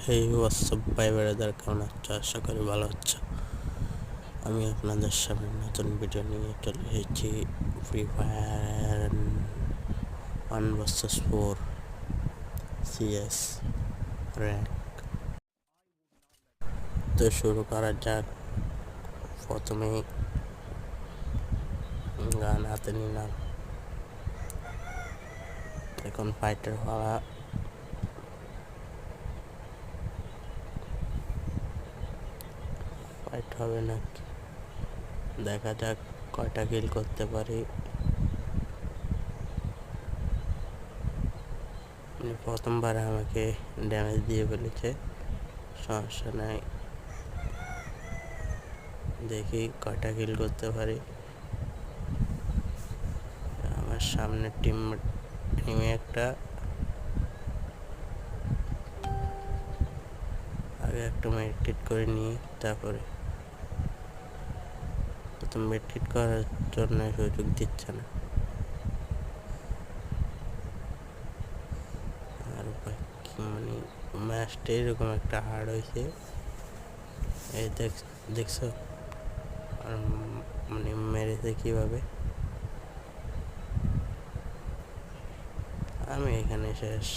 হেই WhatsApp ভাই brother, কেমন আছো? আশা করি ভালো আছো। আমি আপনাদের সামনে নতুন ভিডিও নিয়ে চলে এসেছি। Free fire 1 vs 4 CS rank. তো শুরু করা যাক। প্রথমেই গান হাতে নিলাম। এখন ফাইটার হওয়া। ফাইট হবে নাকি দেখা যাক, কয়টা কিল করতে পারি। প্রথমবার আমাকে ড্যামেজ দিয়ে ফেলেছে, সমস্যা নাই, দেখি কয়টা কিল করতে পারি। আমার সামনে টিম একটা আগে একটা মেডিটেট করে নিই, তারপরে প্রথম মেডিটেট করার জন্য সুযোগ দিচ্ছে না। আর মানে ম্যাচটা এরকম একটা হার্ড হয়েছে, এই দেখছো? আর মানে মেরেছে কিভাবে। আমি এখানে শেষ,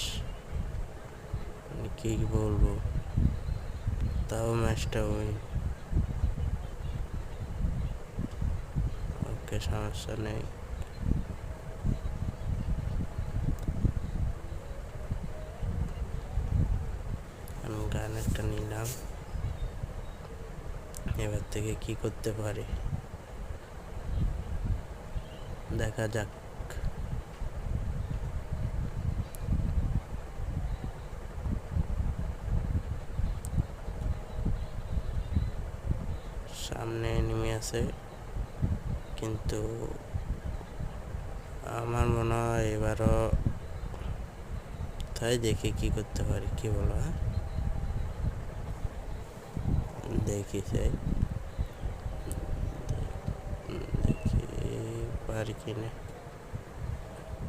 মানে কি বলবো, তাও ম্যাচটা ওই ওকে, সমস্যা নেই। আমি গান একটা নিলাম, এবার থেকে কি করতে পারি দেখা যাক। সামনে নেমে আছে, কিন্তু আমার মনে হয় এবারও, তাই দেখি কি করতে পারি। কি বলো? হ্যাঁ, দেখি চাই, দেখি পারি কিনা।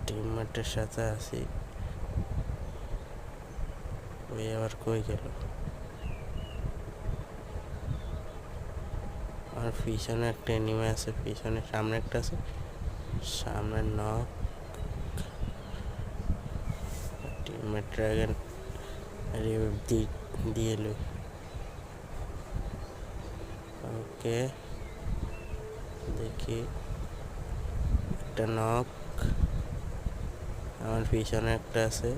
টিমমেটের সাথে আছি, ওই আবার কই গেল? আর পিছনে একটা এনিমে আছে, পিছনে সামনে একটা আছে, সামনে নক। টিমমেট ড্রাগন রিভাইভ দিয়ে এলো। ওকে, দেখি একটা নক, আমার পিছনে একটা আছে।